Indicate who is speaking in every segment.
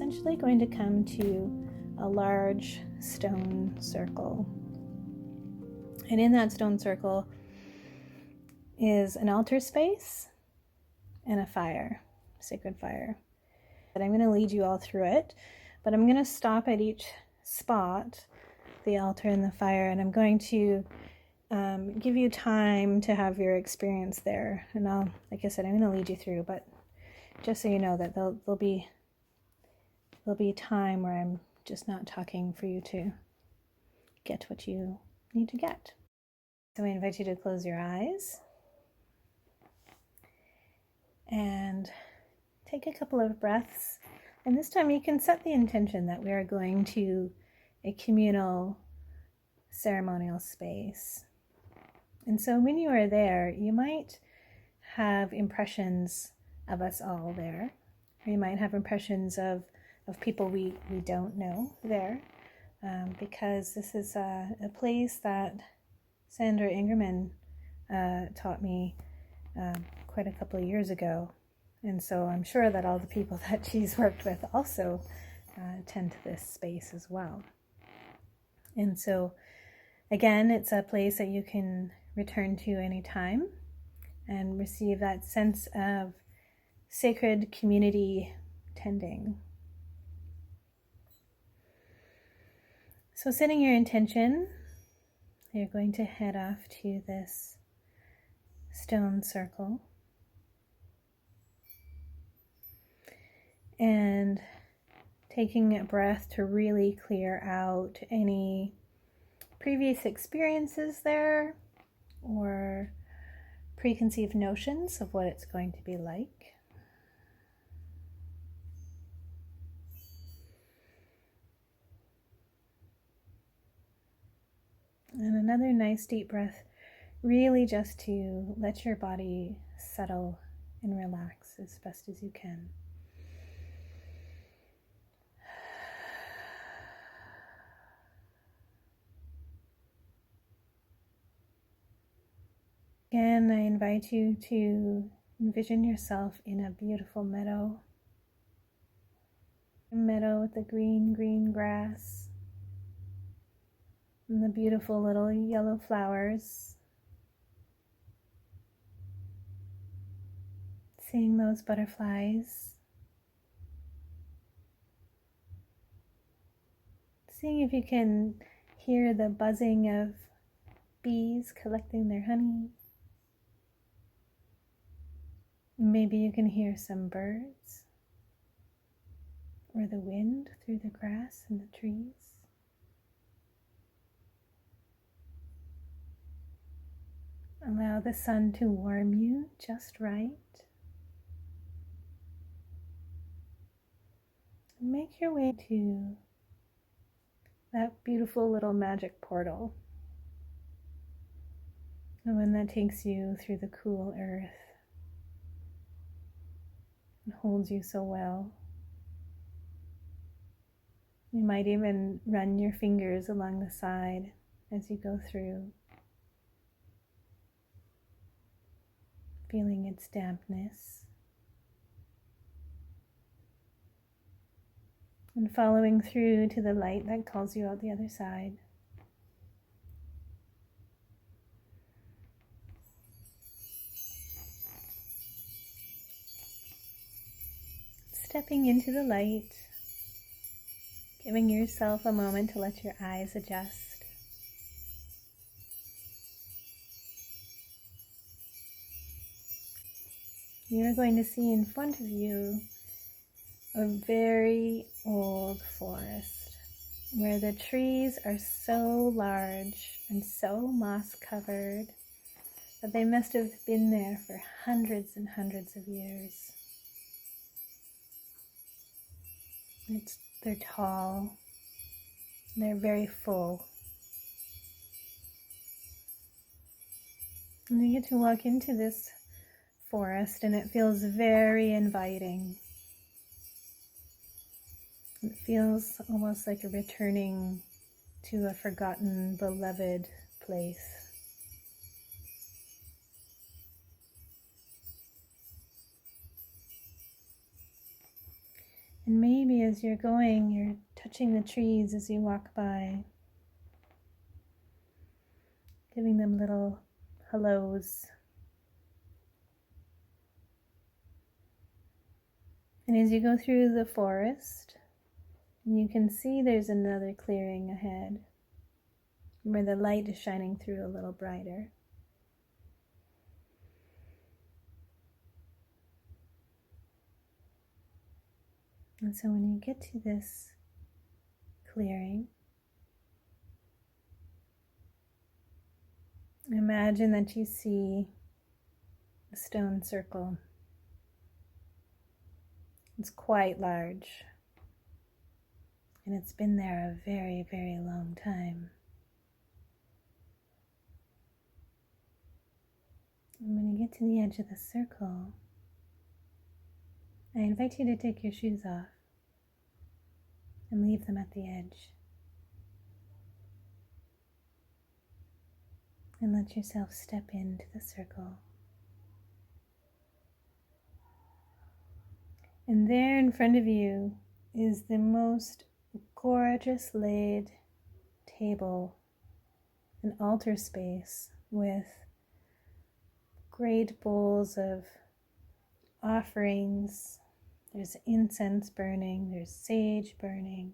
Speaker 1: essentially going to come to a large stone circle. And in that stone circle is an altar space and a fire, sacred fire. And I'm going to lead you all through it, but I'm going to stop at each spot, the altar and the fire, and I'm going to give you time to have your experience there. And I'll, like I said, I'm going to lead you through, but just so you know that there'll be time where I'm just not talking for you to get what you need to get. So I invite you to close your eyes and take a couple of breaths. And this time you can set the intention that we are going to a communal ceremonial space. And so when you are there, you might have impressions of us all there. Or you might have impressions of people we don't know there. Because this is a place that Sandra Ingerman taught me quite a couple of years ago. And so I'm sure that all the people that she's worked with also tend to this space as well. And so, again, it's a place that you can return to anytime and receive that sense of sacred community tending. So setting your intention, you're going to head off to this stone circle and taking a breath to really clear out any previous experiences there or preconceived notions of what it's going to be like. And another nice deep breath, really just to let your body settle and relax as best as you can. Again, I invite you to envision yourself in a beautiful meadow. A meadow with the green grass and the beautiful little yellow flowers. Seeing those butterflies. Seeing if you can hear the buzzing of bees collecting their honey. Maybe you can hear some birds or the wind through the grass and the trees. Allow the sun to warm you just right. Make your way to that beautiful little magic portal. The one that takes you through the cool earth and holds you so well. You might even run your fingers along the side as you go through, feeling its dampness. And following through to the light that calls you out the other side. Stepping into the light, giving yourself a moment to let your eyes adjust. You're going to see in front of you a very old forest where the trees are so large and so moss covered that they must have been there for hundreds and hundreds of years. They're tall, they're very full. And you get to walk into this forest and it feels very inviting. It feels almost like a returning to a forgotten, beloved place. And maybe as you're going, you're touching the trees as you walk by, giving them little hellos. And as you go through the forest, you can see there's another clearing ahead where the light is shining through a little brighter. And so when you get to this clearing, imagine that you see a stone circle. It's quite large, and it's been there a very, very long time. And when you get to the edge of the circle, I invite you to take your shoes off and leave them at the edge. And let yourself step into the circle. And there in front of you is the most gorgeous laid table, an altar space with great bowls of offerings. There's incense burning, there's sage burning,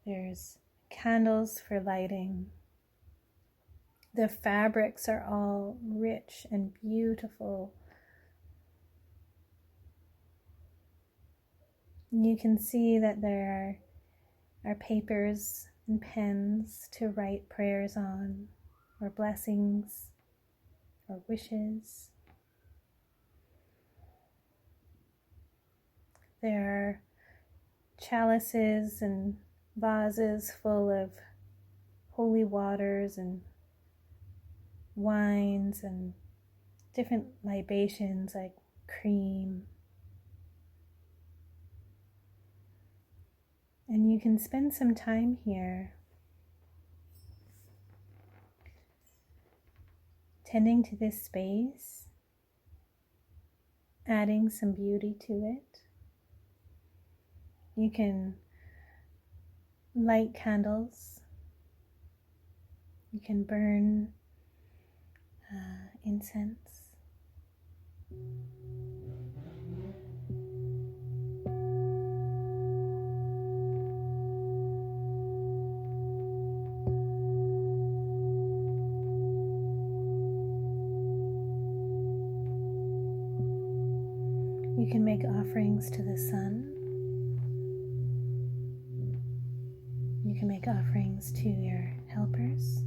Speaker 1: there's candles for lighting. The fabrics are all rich and beautiful. You can see that there are papers and pens to write prayers on, or blessings, or wishes. There are chalices and vases full of holy waters and wines and different libations like cream. And you can spend some time here tending to this space, adding some beauty to it. You can light candles. You can burn incense. You can make offerings to the sun. You can make offerings to your helpers.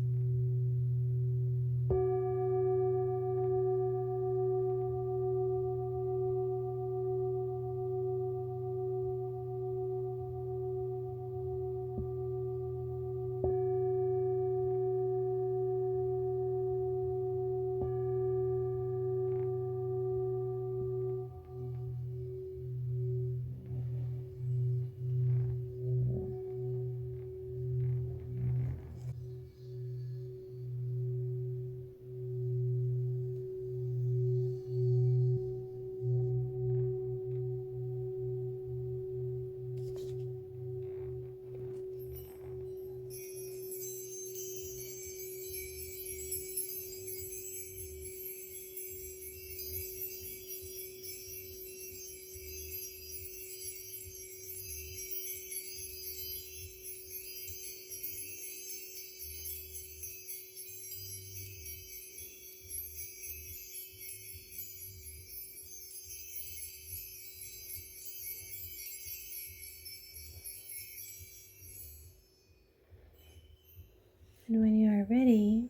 Speaker 1: And when you are ready,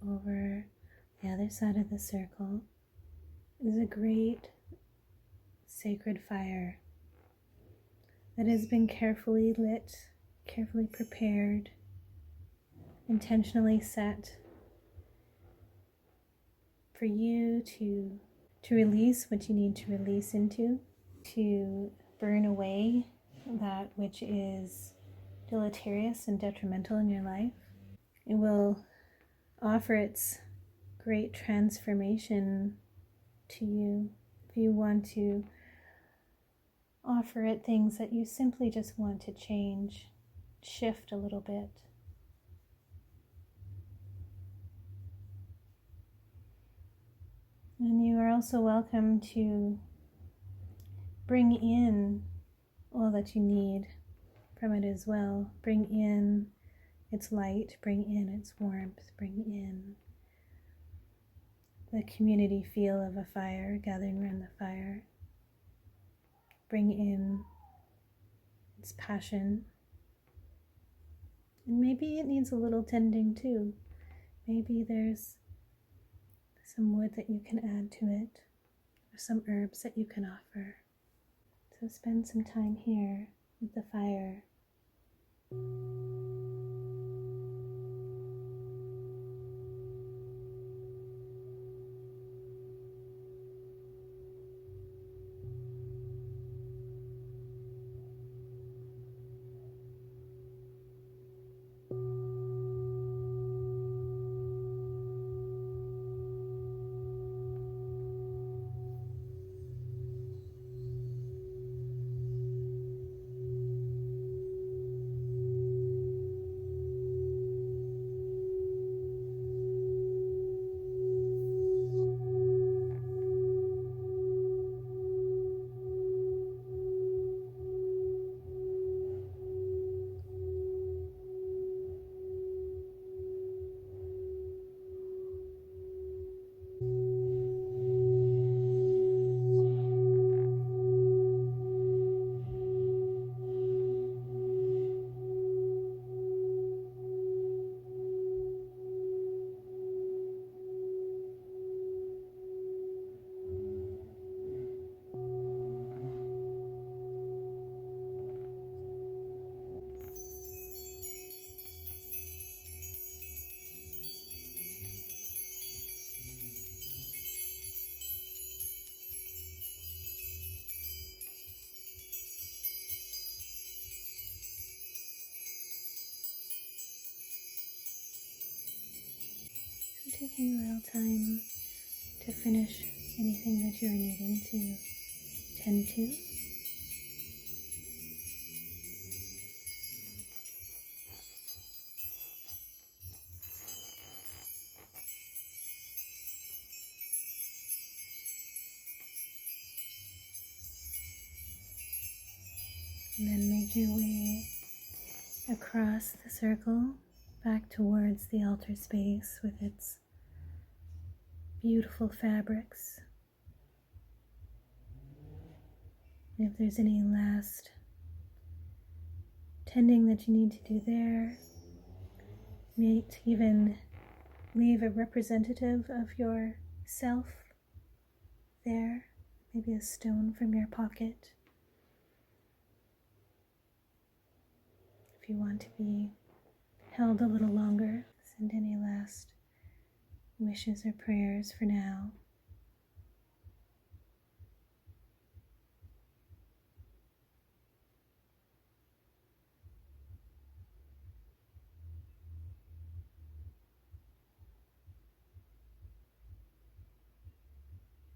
Speaker 1: over the other side of the circle is a great sacred fire that has been carefully lit, carefully prepared, intentionally set for you to release what you need to release into, to burn away that which is deleterious and detrimental in your life. It will offer its great transformation to you if you want to offer it things that you simply just want to change, shift a little bit. And you are also welcome to bring in all that you need from it as well. Bring in its light, bring in its warmth, bring in the community feel of a fire, gathering around the fire. Bring in its passion. And maybe it needs a little tending too. Maybe there's some wood that you can add to it, or some herbs that you can offer. So spend some time here with the fire. So taking a little time to finish anything that you're needing to tend to. And then make your way across the circle back towards the altar space with its beautiful fabrics. If there's any last tending that you need to do there, maybe even leave a representative of yourself there, maybe a stone from your pocket. If you want to be held a little longer, send any last wishes or prayers for now.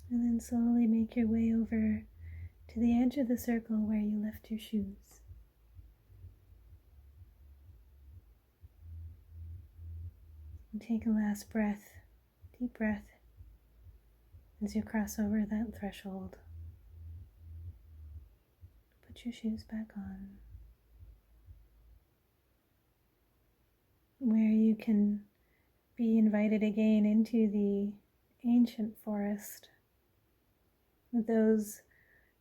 Speaker 1: And then slowly make your way over to the edge of the circle where you left your shoes. And take a last breath, deep breath, as you cross over that threshold. Put your shoes back on. Where you can be invited again into the ancient forest with those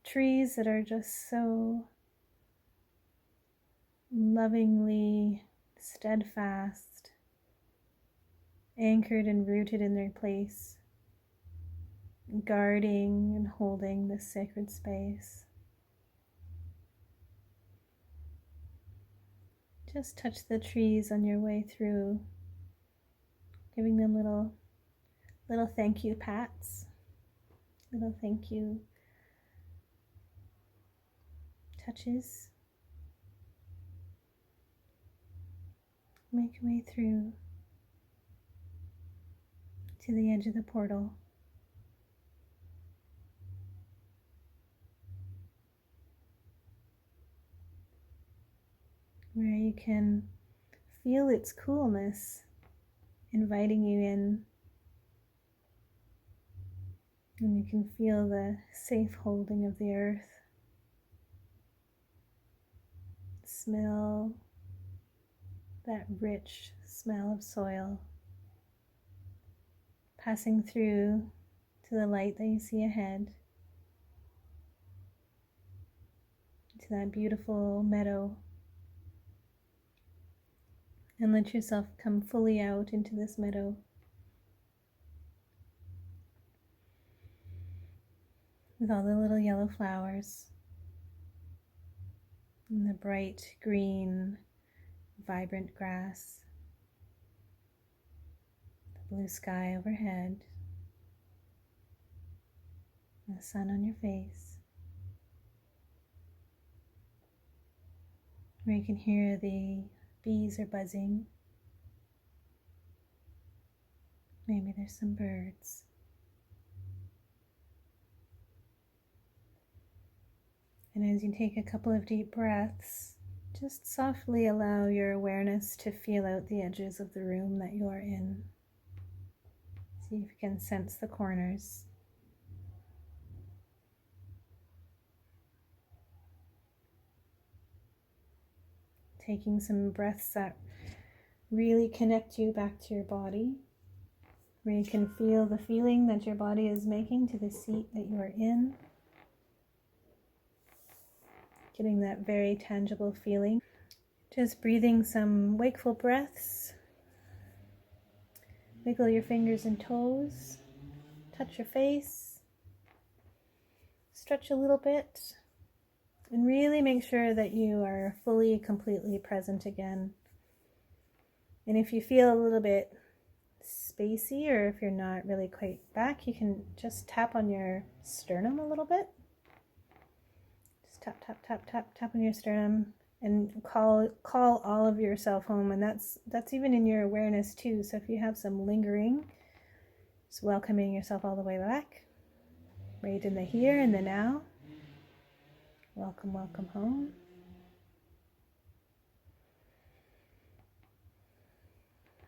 Speaker 1: trees that are just so lovingly steadfast, anchored and rooted in their place, guarding and holding this sacred space. Just touch the trees on your way through, giving them little thank you pats, little thank you touches. Make your way through to the edge of the portal. where you can feel its coolness inviting you in, and you can feel the safe holding of the earth. Smell that rich smell of soil passing through to the light that you see ahead, to that beautiful meadow, and let yourself come fully out into this meadow with all the little yellow flowers and the bright green, vibrant grass, the blue sky overhead, the sun on your face, where you can hear the bees are buzzing. Maybe there's some birds. And as you take a couple of deep breaths, just softly allow your awareness to feel out the edges of the room that you are in. See if you can sense the corners. Taking some breaths that really connect you back to your body, where you can feel the feeling that your body is making to the seat that you are in. Getting that very tangible feeling. Just breathing some wakeful breaths. Wiggle your fingers and toes. Touch your face. Stretch a little bit. And really make sure that you are fully, completely present again. And if you feel a little bit spacey, or if you're not really quite back, you can just tap on your sternum a little bit. Just tap, tap, tap, tap, tap on your sternum, and call all of yourself home. And that's even in your awareness too. So if you have some lingering, just welcoming yourself all the way back, right in the here and the now. Welcome, welcome home.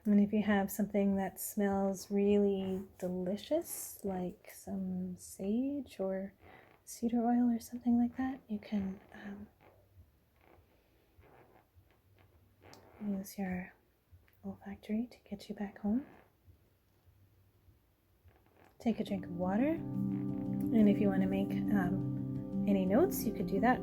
Speaker 1: And if you have something that smells really delicious, like some sage or cedar oil or something like that, you can use your olfactory to get you back home. Take a drink of water, and if you want to make any notes, you could do that